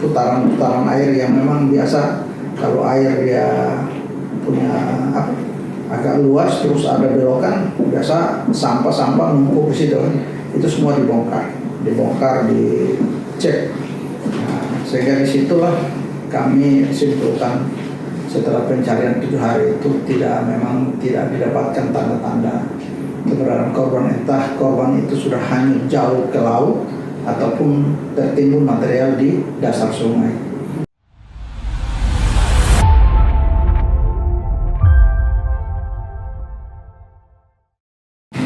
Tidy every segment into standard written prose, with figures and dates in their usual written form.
putaran air yang memang biasa kalau air dia punya agak luas terus ada belokan, biasa sampah-sampah numpuk di situ. Itu semua dibongkar, dicek. Nah, sehingga disitulah kami simpulkan setelah pencarian 7 hari itu memang tidak didapatkan tanda-tanda keberadaan korban, entah korban itu sudah hanyut jauh ke laut ataupun tertimbun material di dasar sungai.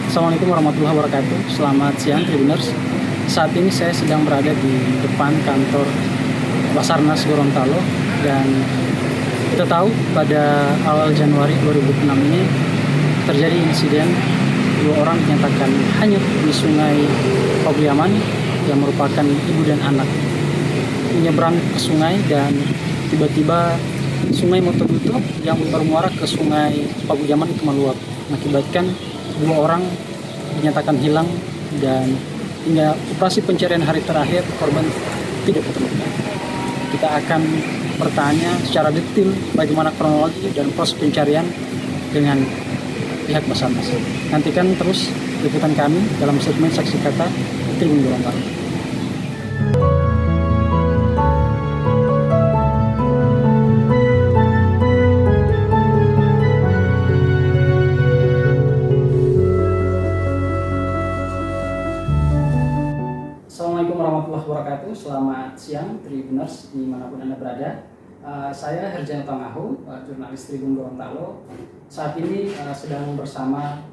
Assalamualaikum warahmatullahi wabarakatuh. Selamat siang Tribuners. Saat ini saya sedang berada di depan kantor Basarnas Gorontalo, dan kita tahu pada awal Januari 2006 ini terjadi insiden 2 orang dinyatakan hanyut di sungai Paguyaman yang merupakan ibu dan anak. Menyeberang ke sungai dan tiba-tiba sungai Motobuto yang bermuara ke sungai Paguyaman itu meluap, mengakibatkan 2 orang dinyatakan hilang, dan hingga operasi pencarian hari terakhir korban tidak ditemukan. Kita akan bertanya secara detail bagaimana kronologi dan proses pencarian dengan pihak Basarnas. Nantikan terus liputan kami dalam segmen Saksi Kata Tribun Gorontalo. Assalamualaikum warahmatullahi wabarakatuh. Selamat siang Tribuners dimanapun Anda berada. Saya Herjana Tangahu, jurnalis Tribun Gorontalo. Saat ini sedang bersama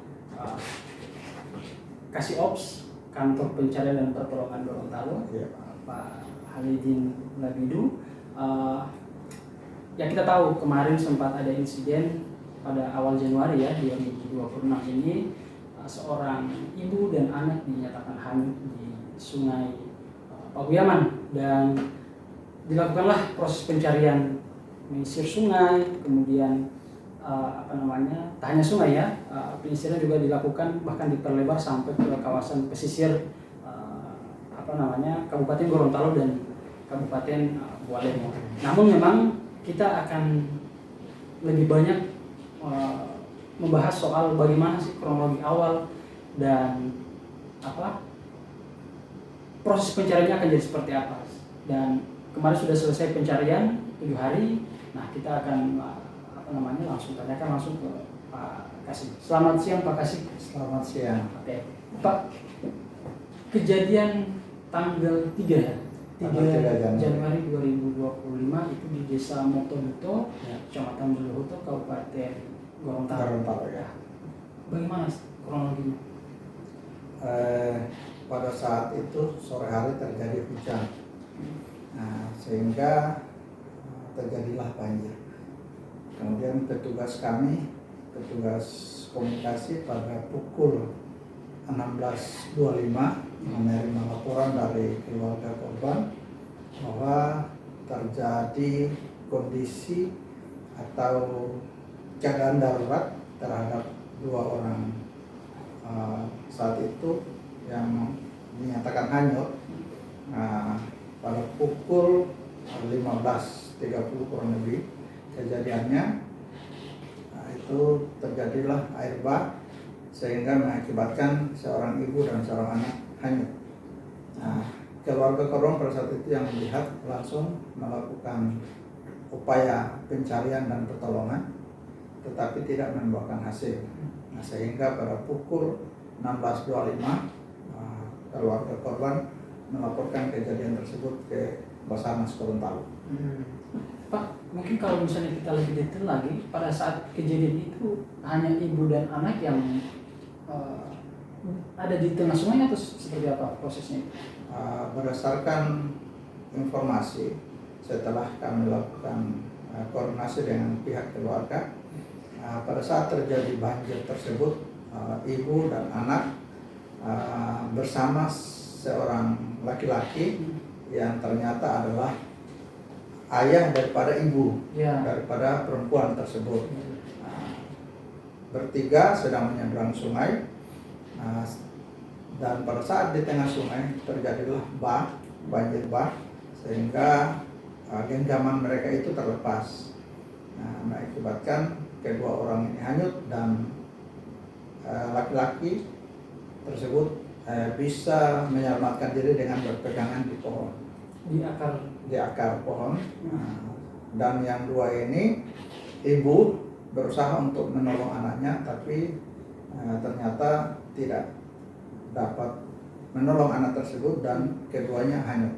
Kasih Ops Kantor Pencarian dan Pertolongan Gorontalo, Pak Halidin Labidu. Ya, kita tahu kemarin sempat ada insiden pada awal Januari 2026 ini, seorang ibu dan anak dinyatakan hanyut di sungai Paguyaman, dan dilakukanlah proses pencarian menyisir sungai, kemudian tak hanya sungai penyisiran juga dilakukan, bahkan diperlebar sampai ke kawasan pesisir Kabupaten Gorontalo dan Kabupaten Bualemo. Namun memang kita akan lebih banyak membahas soal bagaimana sih kronologi awal dan proses pencariannya akan jadi seperti apa. Dan kemarin sudah selesai pencarian 7 hari. Nah, kita akan langsung tanyakan langsung ke Pak Kasih. Selamat siang Pak Kasih. Selamat siang. Oke. Pak, kejadian tanggal 3 Januari 2025 itu di Desa Motobuto, Kecamatan Buluhuto, Kabupaten Gorontalo. Bagaimana kronologinya? Pada saat itu sore hari terjadi hujan, sehingga terjadilah banjir. Kemudian petugas komunikasi pada pukul 16.25 menerima laporan dari keluarga korban bahwa terjadi kondisi atau keadaan darurat terhadap 2 orang saat itu yang dinyatakan hanyut. Pada pukul 15.30 kurang lebih kejadiannya, itu terjadilah air bah sehingga mengakibatkan seorang ibu dan seorang anak hanyut. Keluarga korban pada saat itu yang melihat langsung melakukan upaya pencarian dan pertolongan, tetapi tidak membuahkan hasil. Sehingga pada pukul 16.25 keluarga korban melaporkan kejadian tersebut ke Basarnas Gorontalo. Pak, mungkin kalau misalnya kita lebih detail lagi, pada saat kejadian itu hanya ibu dan anak yang ada di tengah sungai atau seperti apa prosesnya? Berdasarkan informasi setelah kami lakukan koordinasi dengan pihak keluarga, pada saat terjadi banjir tersebut, ibu dan anak bersama seorang laki-laki yang ternyata adalah ayah daripada ibu, daripada perempuan tersebut. Bertiga sedang menyeberang sungai, dan pada saat di tengah sungai terjadilah banjir bah, sehingga genggaman mereka itu terlepas. Nah, mengakibatkan kedua orang ini hanyut dan laki-laki tersebut bisa menyelamatkan diri dengan berpegangan di pohon, di akar pohon. Dan yang dua ini ibu berusaha untuk menolong anaknya, tapi ternyata tidak dapat menolong anak tersebut dan keduanya hanyut.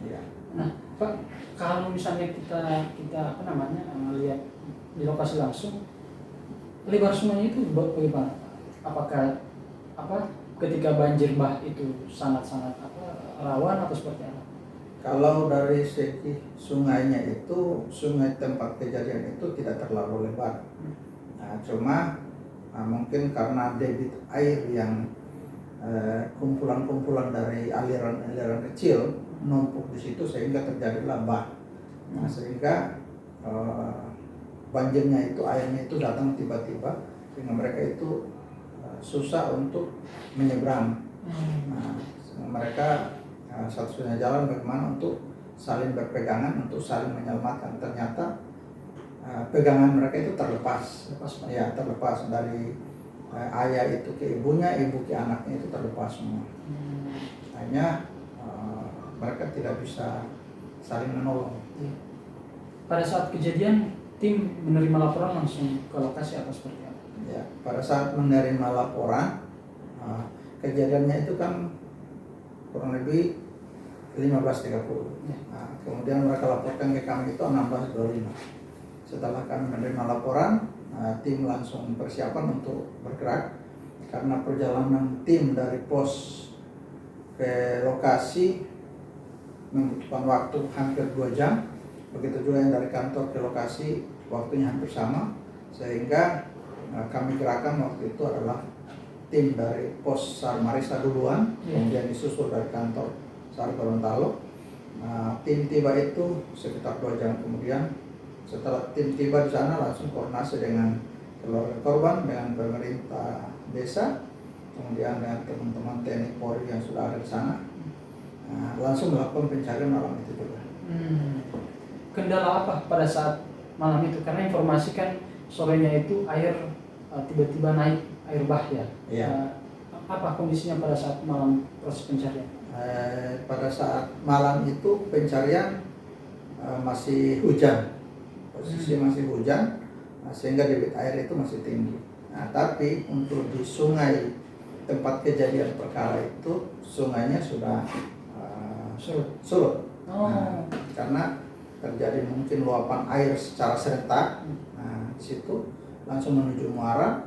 Ya. Nah, Pak, kalau misalnya kita lihat di lokasi langsung, lebar sungai itu bagaimana? Apakah ketika banjir bah itu sangat-sangat rawan atau seperti apa? Kalau dari segi sungainya itu, sungai tempat kejadian itu tidak terlalu lebar. Nah, cuma mungkin karena debit air yang kumpulan-kumpulan dari aliran-aliran kecil numpuk di situ sehingga terjadilah bah. Nah, sehingga banjirnya itu, airnya itu datang tiba-tiba sehingga mereka itu susah untuk menyeberang. Nah, mereka satu-satunya jalan bagaimana untuk saling berpegangan, untuk saling menyelamatkan. Ternyata pegangan mereka itu terlepas dari ayah itu ke ibunya, ibu ke anaknya, itu terlepas semua. Hanya mereka tidak bisa saling menolong. Pada saat kejadian, tim menerima laporan langsung ke lokasi atau seperti apa? Ya, pada saat menerima laporan, kejadiannya itu kan kurang lebih 15.30. Nah, kemudian mereka laporkan ke kami itu 16.25. Setelah kami menerima laporan, tim langsung persiapan untuk bergerak karena perjalanan tim dari pos ke lokasi membutuhkan waktu hampir 2 jam. Begitu juga yang dari kantor ke lokasi waktunya hampir sama, sehingga kami gerakan waktu itu adalah tim dari pos SAR Marisa duluan, kemudian disusul dari kantor SAR Gorontalo. Tim tiba itu sekitar 2 jam kemudian. Setelah tim tiba di sana, langsung koordinasi dengan keluarga korban, dengan pemerintah desa, kemudian dengan teman-teman TNI Polri yang sudah ada di sana, langsung melakukan pencarian malam itu juga. Kendala apa pada saat malam itu? Karena informasi kan sorenya itu air tiba-tiba naik, air bah ya. Apa kondisinya pada saat malam proses pencarian? Pada saat malam itu pencarian masih hujan, posisi masih hujan, sehingga debit air itu masih tinggi. Nah, tapi untuk di sungai tempat kejadian perkara itu, sungainya sudah surut. Karena terjadi mungkin luapan air secara serentak. Nah, di situ langsung menuju muara.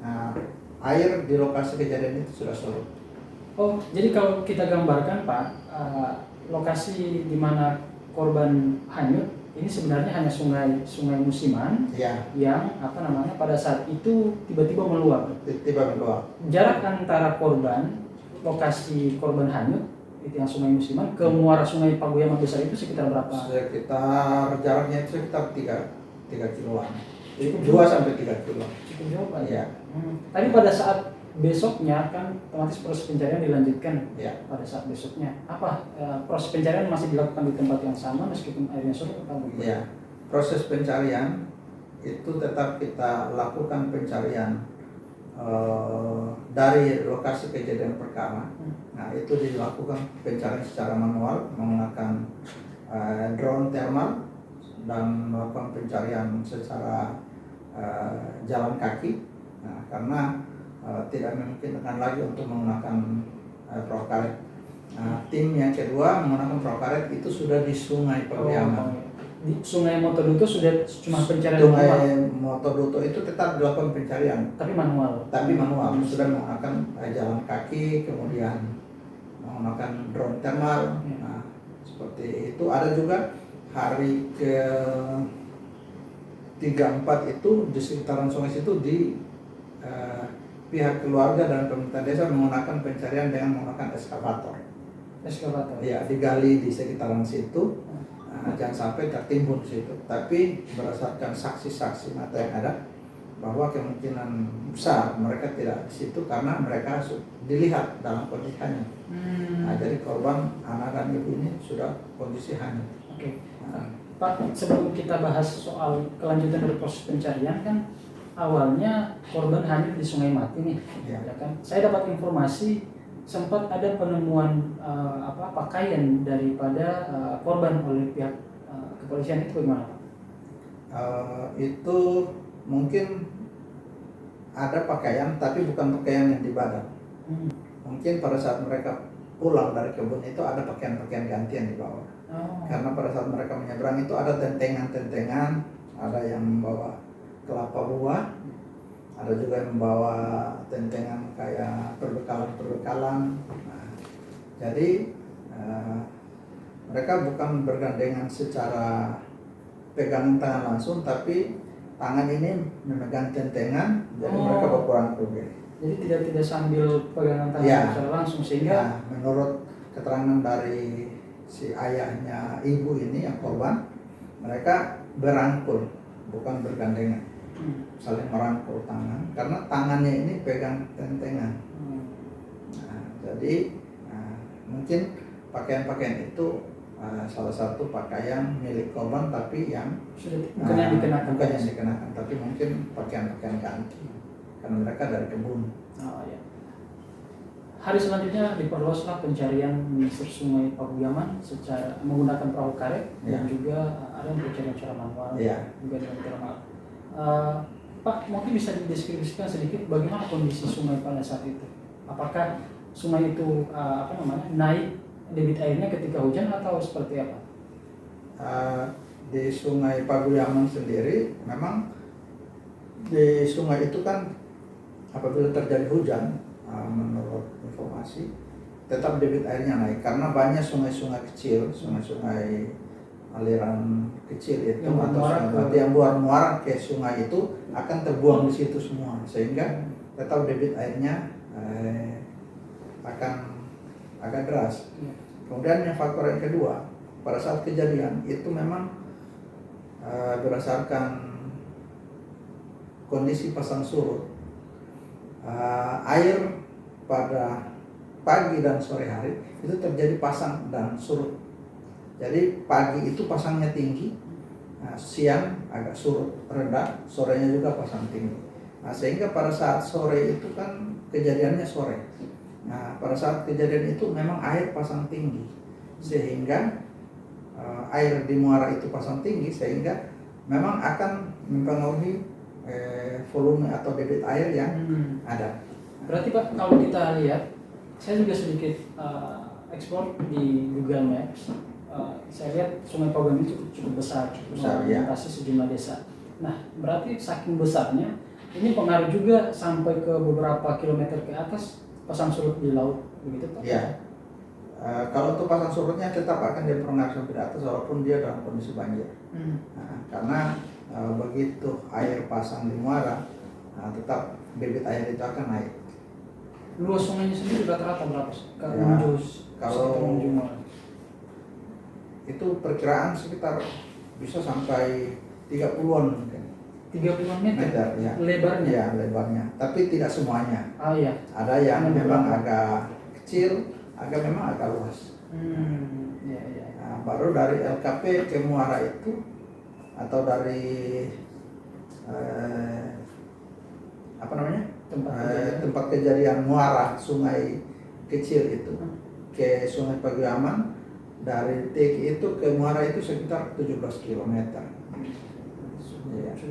Nah, air di lokasi kejadian itu sudah surut. Oh, jadi kalau kita gambarkan Pak, lokasi di mana korban hanyut ini sebenarnya hanya sungai musiman yang pada saat itu tiba-tiba meluap. Jarak antara korban, lokasi korban hanyut itu yang sungai musiman ke muara sungai Pagoyaman besar itu sekitar berapa? Sekitar jaraknya itu sekitar 3 kiloan. 2-3 kilo. Cukup jauh Pak. Iya. Tapi pada saat besoknya kan otomatis proses pencarian dilanjutkan. Ya. Pada saat besoknya apa proses pencarian masih dilakukan di tempat yang sama meskipun airnya surut atau bagaimana? Ya, proses pencarian itu tetap kita lakukan pencarian dari lokasi kejadian perkara. Nah, itu dilakukan pencarian secara manual menggunakan drone thermal dan melakukan pencarian secara jalan kaki. Nah, karena tidak memungkinkan lagi untuk menggunakan perahu karet. Nah, tim yang kedua menggunakan perahu karet itu sudah di Sungai Pagoyaman. Di Sungai Motoduto sudah cuma pencarian Sungai manual. Motoduto itu tetap dilakukan pencarian, Tapi manual. Sudah menggunakan jalan kaki, kemudian menggunakan drone thermal. Nah, seperti itu. Ada juga hari ke 3-4 itu di sekitaran sungai situ di pihak keluarga dan pemerintah desa menggunakan pencarian dengan menggunakan eskavator. Ya, digali di sekitaran situ. Jangan sampai tertimbun di situ. Tapi berdasarkan saksi-saksi mata yang ada, bahwa kemungkinan besar mereka tidak di situ karena mereka dilihat dalam kondisi hanyut. Nah, jadi korban anak dan ibu ini sudah kondisi hanyut. Oke. Pak, sebelum kita bahas soal kelanjutan dari proses pencarian, kan awalnya korban hanyut di Sungai Mati nih, ya kan? Saya dapat informasi sempat ada penemuan pakaian daripada korban oleh pihak kepolisian, itu bagaimana, Pak? Itu mungkin ada pakaian, tapi bukan pakaian yang di badan. Mungkin pada saat mereka pulang dari kebun itu ada pakaian-pakaian ganti yang dibawa. Karena pada saat mereka menyeberang itu ada tentengan-tentengan, ada yang membawa kelapa buah, ada juga yang membawa tentengan kayak perbekalan-perbekalan. Nah, jadi mereka bukan bergandengan secara pegangan tangan langsung, tapi tangan ini memegang tentengan, jadi mereka berkurang lebih. Jadi tidak sambil pegangan tangan secara langsung, sehingga menurut keterangan dari si ayahnya ibu ini yang korban, mereka berangkul, bukan bergandengan, saling merangkul tangan, karena tangannya ini pegang tentengan. Jadi mungkin pakaian-pakaian itu salah satu pakaian milik korban, tapi yang bukan yang dikenakan, tapi mungkin pakaian-pakaian ganti karena mereka dari kebun. Ya. Hari selanjutnya diperluaslah pencarian menyisir Sungai Pakuyaman secara menggunakan perahu karet dan juga ada yang pencarian secara manual juga dengan thermal. Pak, mungkin bisa dideskripsikan sedikit bagaimana kondisi sungai pada saat itu? Apakah sungai itu naik debit airnya ketika hujan atau seperti apa? Di Sungai Pakuyaman sendiri, memang di sungai itu kan apabila terjadi hujan, menurut informasi, tetap debit airnya naik karena banyak sungai-sungai kecil, sungai-sungai aliran kecil itu yang buat muara ke sungai itu akan terbuang di situ semua, sehingga tetap debit airnya akan agak deras. Kemudian yang faktor yang kedua, pada saat kejadian itu memang berdasarkan kondisi pasang surut, air pada pagi dan sore hari itu terjadi pasang dan surut. Jadi pagi itu pasangnya tinggi, siang agak surut rendah, sorenya juga pasang tinggi. Sehingga pada saat sore itu kan kejadiannya sore. Pada saat kejadian itu memang air pasang tinggi, sehingga air di muara itu pasang tinggi, sehingga memang akan mempengaruhi volume atau debit air yang ada. Berarti Pak, kalau kita lihat, saya juga sedikit explore di Google Maps, saya lihat Sungai Pakuyaman itu cukup besar, melintasi sejumlah desa. Nah, berarti saking besarnya, ini pengaruh juga sampai ke beberapa kilometer ke atas pasang surut di laut, begitu Pak? Iya. Kalau untuk pasang surutnya tetap akan dipengaruhi sampai di atas walaupun dia dalam kondisi banjir. Karena begitu air pasang di muara, tetap debit air itu akan naik. Luas sungainya sendiri rata-rata berapa? Kalau itu perkiraan sekitar bisa sampai 30-an mungkin. 30 meter ya. Lebarnya? Ya, lebarnya. Tapi tidak semuanya. Iya. Ada yang memang agak kecil, memang agak luas. Baru dari LKP ke muara itu, atau dari tempat kejadian muara sungai kecil itu ke Sungai Pakuyaman, dari TK itu ke muara itu sekitar 17 km.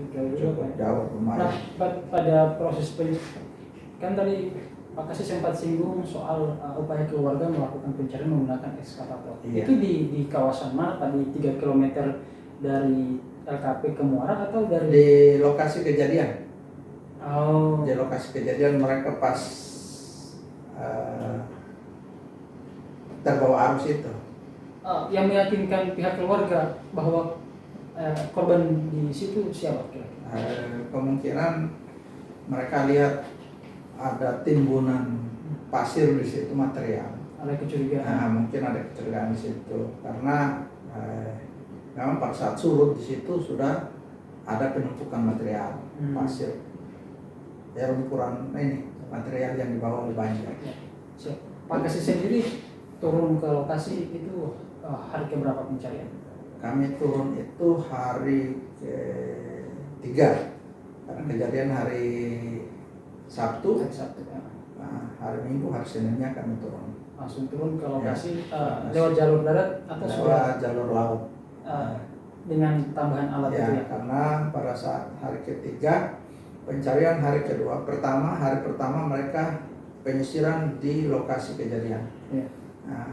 Cukup jauh lumayan. Pada proses kan tadi Pak Kasih sempat singgung soal upaya keluarga melakukan pencarian menggunakan ekskavator. Itu di kawasan mana tadi, 3 km dari LKP ke muara atau dari di lokasi kejadian? Di lokasi kejadian mereka pas terbawa arus itu. Yang meyakinkan pihak keluarga bahwa korban di situ siapa kira-kira? Kemungkinan mereka lihat ada timbunan pasir di situ, material. Ada kecurigaan? Mungkin ada kecurigaan di situ karena memang pada saat surut di situ sudah ada penumpukan material pasir. Ya, ukuran ini material yang dibawa oleh banjir. Pak Kasih sendiri turun ke lokasi itu hari keberapa pencarian? kami turun itu hari ketiga, karena kejadian hari Sabtu. Hari Sabtu. Ya. Nah, hari Minggu, hari Seninnya kami turun. Langsung turun ke lokasi Ya, lewat jalur darat atau sudah jalur laut. dengan tambahan alat itu ya? Karena pada saat hari ketiga pencarian hari kedua, hari pertama mereka penyisiran di lokasi kejadian. Ya. Nah,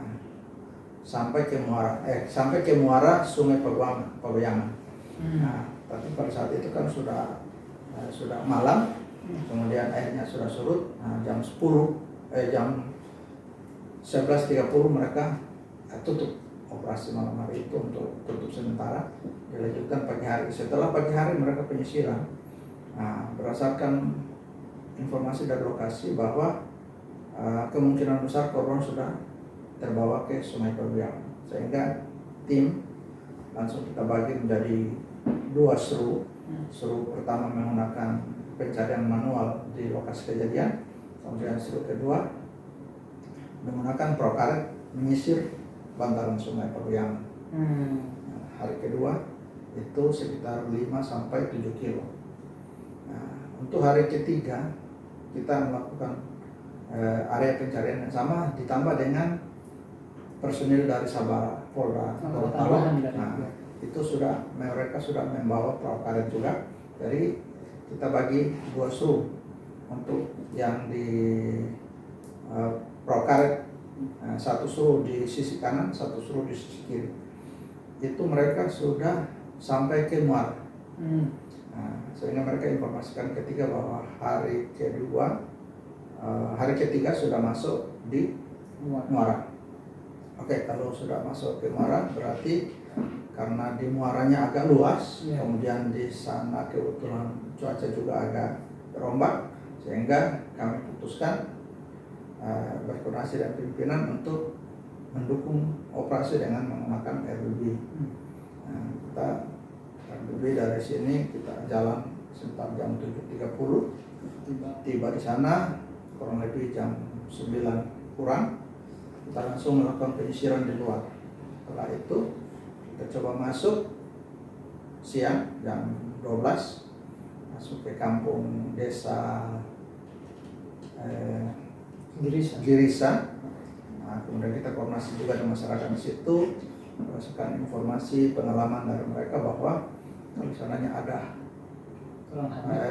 sampai ke muara Sungai Pabeyangan. Nah, tapi pada saat itu kan sudah malam, kemudian airnya sudah surut. Nah, jam 11.30 mereka tutup operasi malam hari itu untuk tutup sementara, dilanjutkan pagi hari. Setelah pagi hari mereka penyisiran. Nah, berdasarkan informasi dari lokasi bahwa kemungkinan besar korban sudah terbawa ke Sungai Pabeyangan, sehingga tim langsung kita bagi menjadi 2 seru. Seru pertama menggunakan pencarian manual di lokasi kejadian, kemudian seru kedua menggunakan perahu karet menyisir bantaran Sungai Pabeyangan. Nah, hari kedua itu sekitar 5-7 kilo. Nah, untuk hari ketiga kita melakukan area pencarian yang sama, ditambah dengan personil dari Sabara Polda Gorontalo. Nah, itu mereka sudah membawa perahu karet juga. Jadi kita bagi 2 seru untuk yang di perahu karet. Nah, 1 seru di sisi kanan, 1 seru di sisi kiri. Itu mereka sudah sampai ke muara. Nah, sehingga mereka informasikan ketiga bahwa hari ketiga sudah masuk di muara. Oke, kalau sudah masuk ke muara berarti karena di muaranya agak luas, kemudian di sana kebetulan cuaca juga agak terombak, sehingga kami putuskan berkoordinasi dengan pimpinan untuk mendukung operasi dengan menggunakan RBB. Nah, kita RBB dari sini kita jalan sekitar jam 7.30, tiba di sana kurang lebih jam 9 kurang. Kita langsung melakukan penyisiran di luar. Setelah itu kita coba masuk siang jam 12, masuk ke kampung desa Girisa. Nah, kemudian kita koordinasi juga dengan masyarakat di situ, berdasarkan informasi pengalaman dari mereka bahwa kalau sananya ada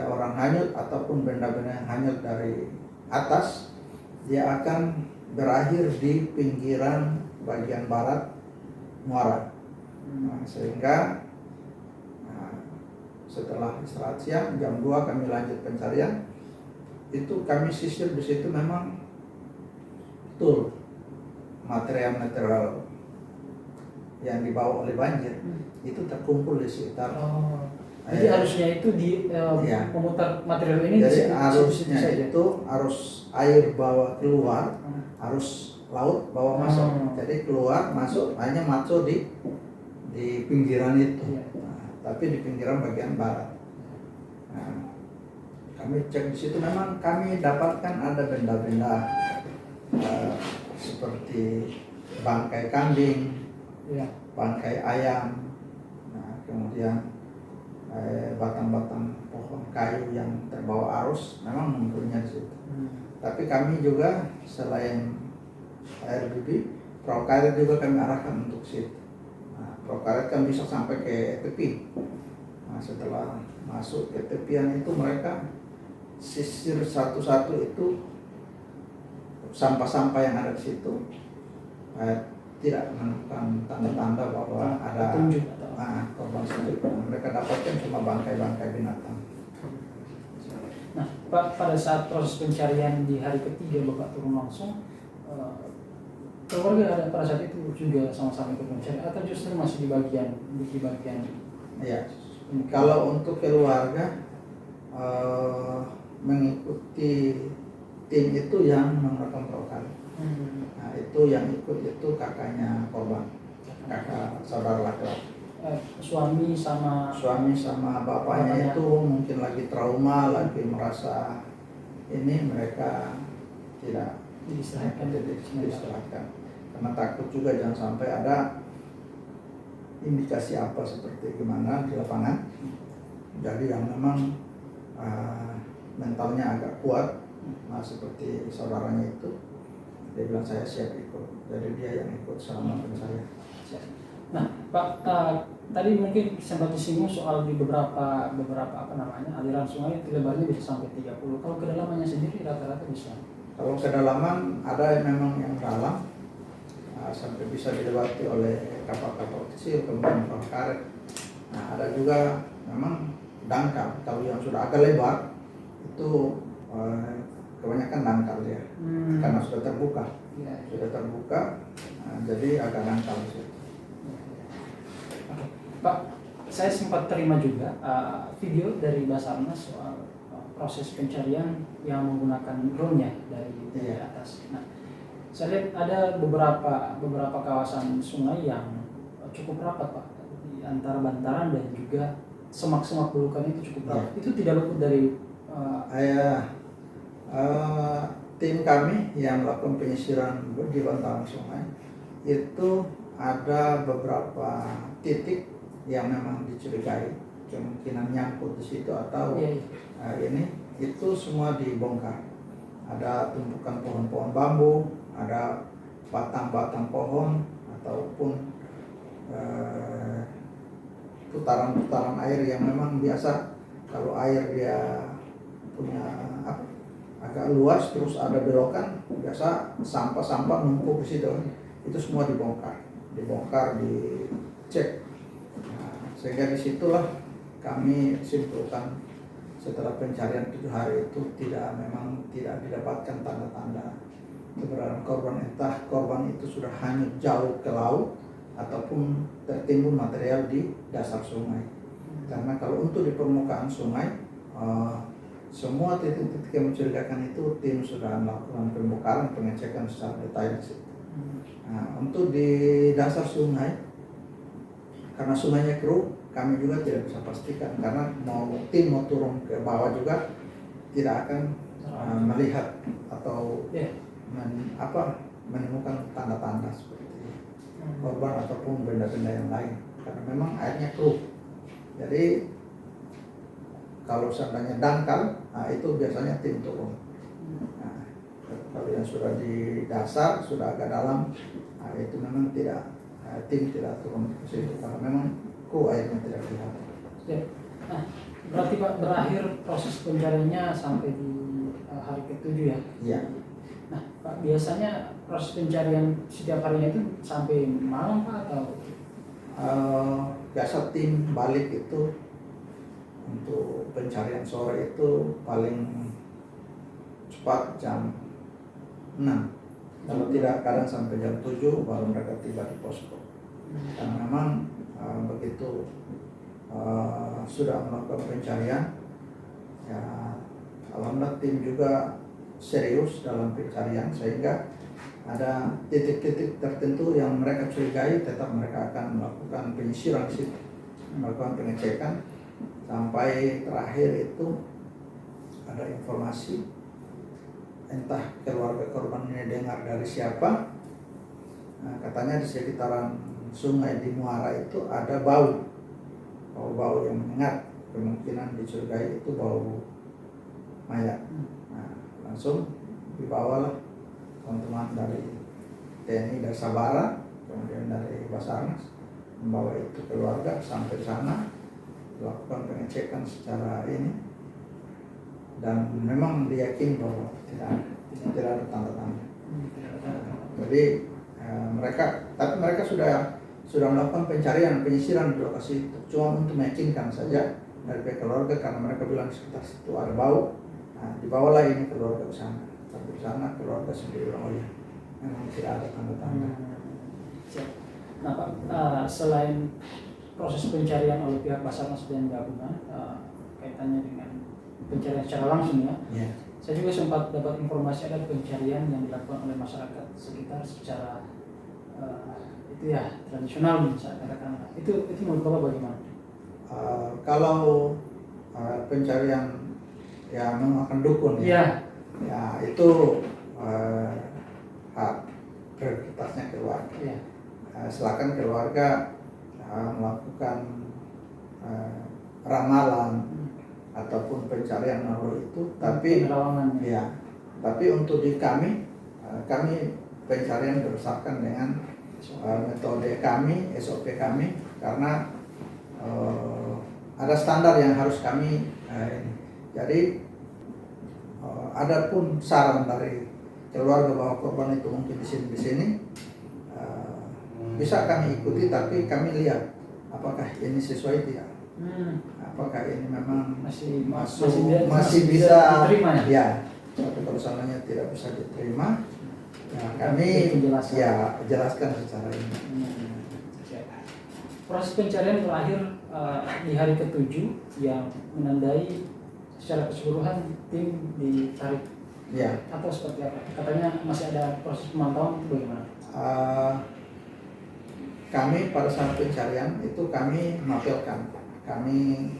orang hanyut ataupun benda-benda yang hanyut dari atas, dia akan berakhir di pinggiran bagian barat muara. Nah, sehingga setelah istirahat siang jam 2 kami lanjut pencarian. Itu kami sisir di situ, memang betul material yang dibawa oleh banjir itu terkumpul di sekitar. Jadi arusnya itu memutar material ini. Jadi arusnya itu arus air bawa keluar, arus laut bawa masuk. Jadi keluar masuk hanya masuk di pinggiran itu. Nah, tapi di pinggiran bagian barat. Nah, kami cek di situ, memang kami dapatkan ada benda-benda seperti bangkai kambing, bangkai ayam, nah, kemudian batang-batang pohon kayu yang terbawa arus, memang munculnya di situ. Tapi kami juga selain RBB, perahu karet juga kami arahkan untuk situ. Nah, perahu karet kan bisa sampai ke tepi. Nah, setelah masuk ke tepian itu mereka sisir satu-satu itu sampah-sampah yang ada di situ, tidak menemukan tanda-tanda bahwa ada korban sendiri. Mereka dapatkan cuma bangkai-bangkai binatang. Nah, Pak, pada saat proses pencarian di hari ketiga Bapak turun langsung, keluarga ada pada saat itu juga sama-sama ikut mencari atau justru masih di bagian? Ya, kalau untuk keluarga mengikuti tim itu yang menggunakan perahu karet. Nah, itu yang ikut itu kakaknya korban, kakak saudara laki-laki. Suami sama bapaknya itu mungkin lagi trauma, lagi merasa ini, mereka tidak diistirahatkan karena takut juga jangan sampai ada indikasi apa seperti gimana di lapangan. Jadi yang memang mentalnya agak kuat, seperti saudaranya itu, dia bilang saya siap ikut. Jadi dia yang ikut selama saya. Nah, Pak, tadi mungkin sempat disinggung soal di beberapa aliran sungai itu lebarnya bisa sampai 30. Kalau kedalamannya sendiri rata-rata bisa? Kalau kedalaman ada yang memang yang dalam, sampai bisa dilewati oleh kapal-kapal kecil, kemudian perahu karet. Nah, ada juga memang dangkal. Kalau yang sudah agak lebar itu kebanyakan dangkal ya, karena sudah terbuka, jadi agak dangkal di situ. Pak, saya sempat terima juga video dari Basarnas soal proses pencarian yang menggunakan drone-nya dari atas. Nah, saya lihat ada beberapa kawasan sungai yang cukup rapat, Pak, di antara bantaran dan juga semak-semak belukan itu cukup rapat. Itu tidak luput dari tim kami yang melakukan penyisiran di bantaran sungai itu ada beberapa titik yang memang dicurigai kemungkinan nyangkut di situ atau ini itu semua dibongkar. Ada tumpukan pohon-pohon bambu, ada batang-batang pohon ataupun putaran-putaran air yang memang biasa kalau air dia punya agak luas terus ada belokan, biasa sampah-sampah numpuk di situ. Itu semua dibongkar, dicek. Sehingga disitulah kami simpulkan setelah pencarian 7 hari itu memang tidak didapatkan tanda-tanda keberadaan korban, entah korban itu sudah hanyut jauh ke laut ataupun tertimbun material di dasar sungai. Karena kalau untuk di permukaan sungai, semua titik-titik yang mencurigakan itu tim sudah melakukan pembongkaran, pengecekan secara detail. Nah, untuk di dasar sungai, karena sungainya keruh, kami juga tidak bisa pastikan karena tim mau turun ke bawah juga tidak akan melihat atau menemukan tanda-tanda seperti korban ataupun benda-benda yang lain karena memang airnya keruh. Jadi kalau seandainya dangkal, itu biasanya tim turun. Nah, kalau yang sudah di dasar, sudah agak dalam, itu memang tim tidak turun ke situ karena memang airnya tidak kelihatan. Nah, berarti Pak berakhir proses pencariannya sampai di hari ke-7 ya? Iya. Nah, Pak biasanya proses pencarian setiap harinya itu sampai malam Pak atau? Biasa tim balik itu untuk pencarian sore itu paling cepat jam 6. Kalau tidak kadang sampai jam 7 baru mereka tiba di posko. Karena memang begitu sudah melakukan pencarian, ya alhamdulillah tim juga serius dalam pencarian sehingga ada titik-titik tertentu yang mereka curigai tetap mereka akan melakukan penyisiran di situ, melakukan pengecekan sampai terakhir itu ada informasi entah keluarga korban ini dengar dari siapa. Nah, katanya di sekitaran sungai di Muara itu ada bau yang menyengat, kemungkinan dicurigai itu bau mayat. Nah, langsung dibawalah teman-teman dari TNI dari Sabara, kemudian dari Basarnas membawa itu keluarga sampai sana, lakukan pengecekan secara ini dan memang diyakini bahwa tidak ada tanda-tanda. Jadi mereka sudah melakukan pencarian, penyisiran di lokasi itu cuma untuk meyakinkan saja dari pihak keluarga karena mereka bilang sekitar situ ada bau. Nah, dibawalah ini keluarga ke sana. Sampai di sana keluarga sendiri bilang, oh iya, memang tidak ada tanda-tanda. Nah Pak, selain proses pencarian oleh pihak Basarnas dan gabungan, kaitannya dengan pencarian secara langsung ya. Saya juga sempat dapat informasi ada pencarian yang dilakukan oleh masyarakat sekitar secara itu ya tradisional misalnya katakanlah. Itu menurut Bapak bagaimana? Kalau pencarian yang memakan dukun ya itu hak prioritasnya keluarga. Silakan keluarga melakukan ramalan ataupun pencarian makhluk itu, tapi ya, tapi untuk di kami pencarian berdasarkan dengan metode kami, SOP kami, karena ada standar yang harus kami jadi ada pun saran dari keluarga bahwa korban itu mungkin di sini bisa kami ikuti, tapi kami lihat apakah ini sesuai tidak. Apakah ini memang masih bisa diterima ya. Tapi kalau seandainya tidak bisa diterima, ya kami jelaskan secara ini. Proses pencarian terakhir di hari ke-7 yang menandai secara keseluruhan tim ditarik. Ya. Atau seperti apa? Katanya masih ada proses pemantauan, bagaimana? Kami pada saat pencarian itu kami mapelkan, kami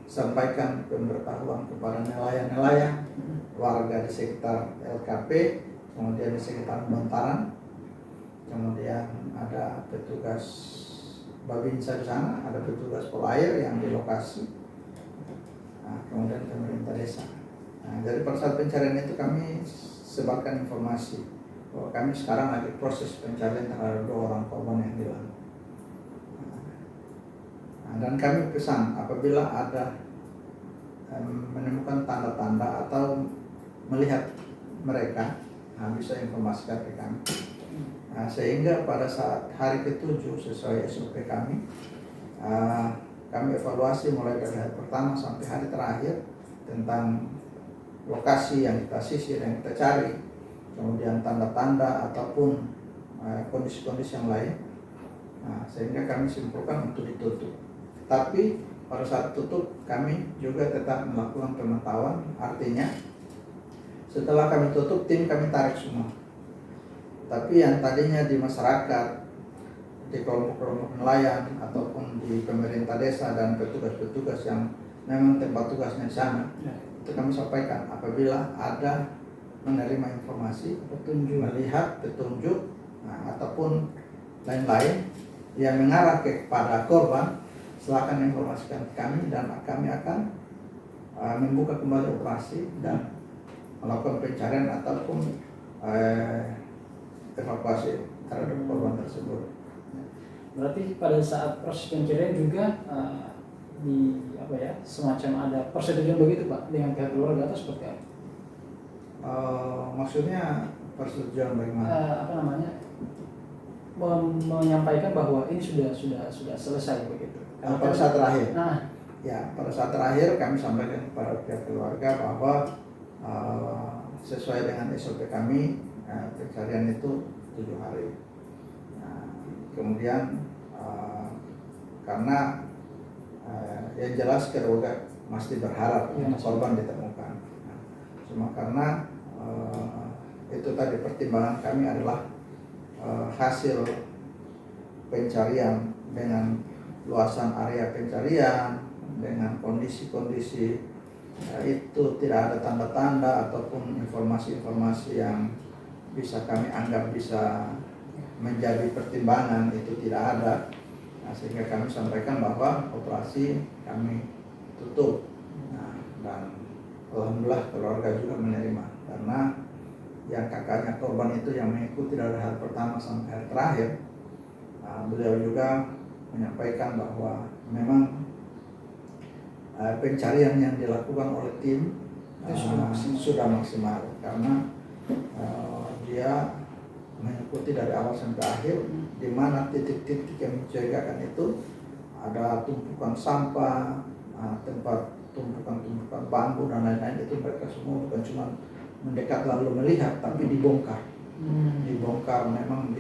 sampaikan pemberitahuan kepada nelayan-nelayan, warga di sekitar LKP, kemudian di sekitar Bontaran, kemudian ada petugas Babinsa di sana, ada petugas Polair yang di lokasi, kemudian pemerintah desa. Dari pada saat pencarian itu kami sebarkan informasi bahwa kami sekarang lagi proses pencarian terhadap 2 orang korban yang hilang. Dan kami pesan apabila ada menemukan tanda-tanda atau melihat mereka, bisa informasikan ke kami. Sehingga pada saat hari ke-7 sesuai SOP kami evaluasi mulai dari hari pertama sampai hari terakhir tentang lokasi yang kita sisir, yang kita cari, kemudian tanda-tanda ataupun kondisi-kondisi yang lain, sehingga kami simpulkan untuk ditutup. Tapi pada saat tutup kami juga tetap melakukan pemantauan, artinya setelah kami tutup tim kami tarik semua. Tapi yang tadinya di masyarakat, di kelompok-kelompok nelayan ataupun di pemerintah desa dan petugas-petugas yang memang tempat tugasnya di sana, itu kami sampaikan apabila ada menerima informasi, melihat petunjuk ataupun lain-lain yang mengarah kepada korban, silakan informasikan kami dan kami akan membuka kembali operasi dan melakukan pencarian ataupun evakuasi terhadap korban tersebut. Berarti pada saat proses pencarian juga semacam ada persetujuan begitu Pak dengan pihak keluarga atau seperti apa? Maksudnya persetujuan bagaimana? Menyampaikan bahwa ini sudah selesai begitu. Pada saat terakhir. Pada saat terakhir kami sampaikan kepada pihak keluarga bahwa sesuai dengan SOP kami pencarian itu 7 hari. Kemudian karena yang jelas keluarga masih berharap korban ditemukan. Cuma karena itu tadi pertimbangan kami adalah hasil pencarian dengan luasan area pencarian, dengan kondisi-kondisi itu tidak ada tanda-tanda ataupun informasi-informasi yang bisa kami anggap bisa menjadi pertimbangan, itu tidak ada. Sehingga kami sampaikan bahwa operasi kami tutup. Dan alhamdulillah keluarga juga menerima, karena yang kakaknya korban itu yang mengikuti dari hari pertama sampai hari terakhir, beliau juga menyampaikan bahwa memang pencarian yang dilakukan oleh tim sudah maksimal karena dia mengikuti dari awal sampai akhir, di mana titik-titik yang mencurigakan itu ada tumpukan sampah, tempat tumpukan bambu dan lain-lain, itu mereka semua bukan cuma mendekat lalu melihat, tapi dibongkar. Dibongkar memang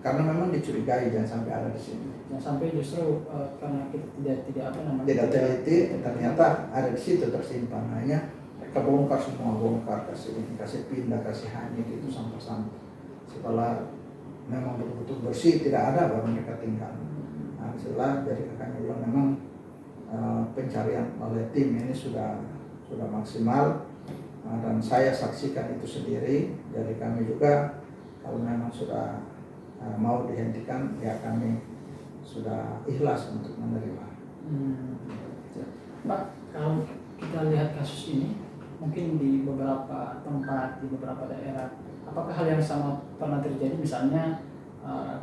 karena memang dicurigai jangan sampai ada di sini. Jangan sampai justru karena kita tidak teliti, ternyata ada di situ tersimpan. Hanya mereka bongkar semua, kasih pindah, kasih hanyut itu sampah-sampah. Setelah memang betul-betul bersih, tidak ada, baru mereka tinggal. Setelah dari kakaknya bilang memang pencarian oleh tim ini sudah maksimal, dan saya saksikan itu sendiri. Jadi kami juga kalau memang sudah mau dihentikan, ya kami sudah ikhlas untuk menerima. Pak, kalau kita lihat kasus ini, mungkin di beberapa tempat, di beberapa daerah, apakah hal yang sama pernah terjadi? Misalnya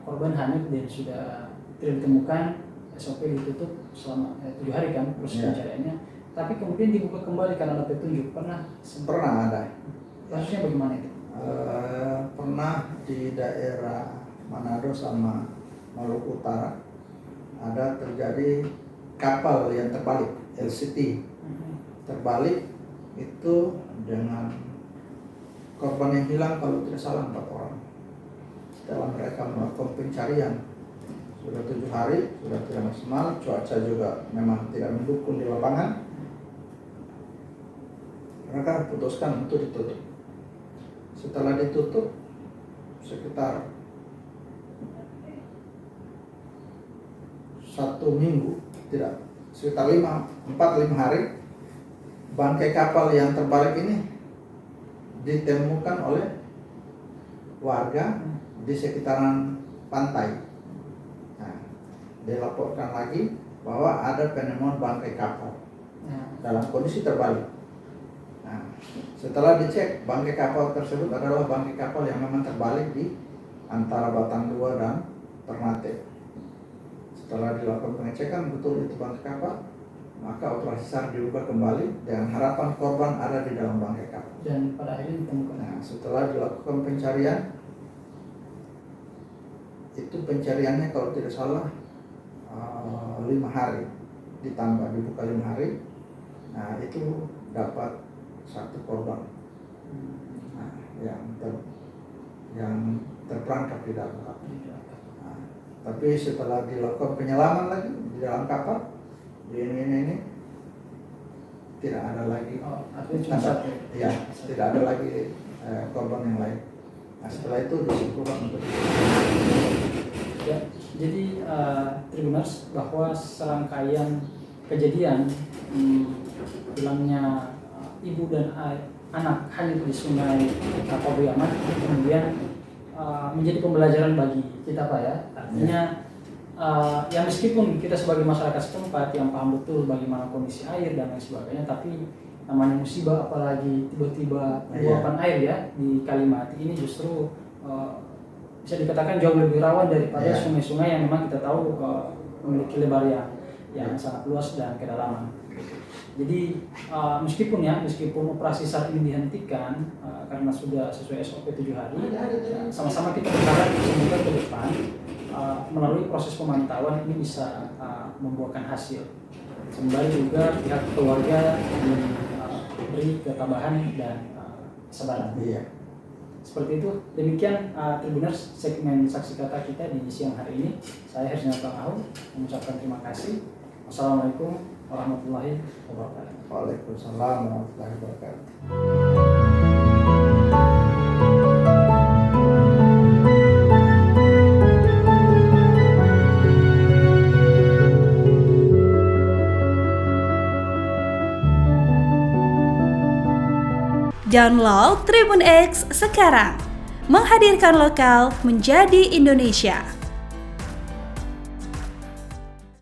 korban hanyut dan sudah tidak ditemukan, SOP ditutup selama 7 hari kan proses pencariannya, tapi kemudian dibuka kembali karena ada petunjuk. Pernah ada. Kasusnya bagaimana itu? Pernah di daerah Manado sama Maluku Utara ada terjadi kapal yang terbalik, LCT terbalik itu dengan korban yang hilang kalau tidak salah 4 orang. Setelah mereka melakukan pencarian sudah 7 hari, sudah tidak maksimal, cuaca juga memang tidak mendukung di lapangan, mereka putuskan untuk ditutup. Setelah ditutup sekitar 1 minggu, tidak, sekitar 4-5 hari, bangkai kapal yang terbalik ini ditemukan oleh warga di sekitaran pantai. Nah, dilaporkan lagi bahwa ada penemuan bangkai kapal dalam kondisi terbalik. Nah, setelah dicek, bangkai kapal tersebut adalah bangkai kapal yang memang terbalik di antara Batang 2 dan Ternate. Setelah dilakukan pengecekan betul itu bangkai kapal, maka operasi SAR diubah kembali dengan harapan korban ada di dalam bangkai kapal. Dan pada akhirnya ditemukan. Nah, setelah dilakukan pencarian, itu pencariannya kalau tidak salah 5 hari, ditambah dibuka 5 hari. Nah, itu dapat 1 korban. Nah, yang terperangkap di dalam kapal. Nah, tapi setelah dilakukan penyelaman lagi di dalam kapal, ini tidak ada lagi. Tidak ada lagi korban yang lain. Nah, setelah itu disimpulkan untuk ya, jadi Tribuners, bahwa serangkaian kejadian hilangnya ibu dan anak hanyut di sungai Pabuyaman kemudian menjadi pembelajaran bagi kita, Pak, ya. Artinya ya meskipun kita sebagai masyarakat setempat yang paham betul bagaimana kondisi air dan lain sebagainya, tapi namanya musibah, apalagi tiba-tiba luapan air ya di Kalimati ini justru bisa dikatakan jauh lebih rawan daripada sungai-sungai yang memang kita tahu memiliki lebar yang sangat luas dan kedalaman. Jadi meskipun operasi SAR ini dihentikan karena sudah sesuai SOP 7 hari, sama-sama kita berharap semoga ke depan melalui proses pemantauan ini bisa membuahkan hasil. Sembari juga pihak keluarga diberi ketabahan dan kesabaran. Seperti itu. Demikian Tribuners segmen saksi kata kita di siang hari ini. Saya Hersnata Ahun mengucapkan terima kasih. Wassalamualaikum warahmatullahi wabarakatuh. Waalaikumsalam warahmatullahi wabarakatuh. Download Tribun X sekarang, menghadirkan lokal menjadi Indonesia.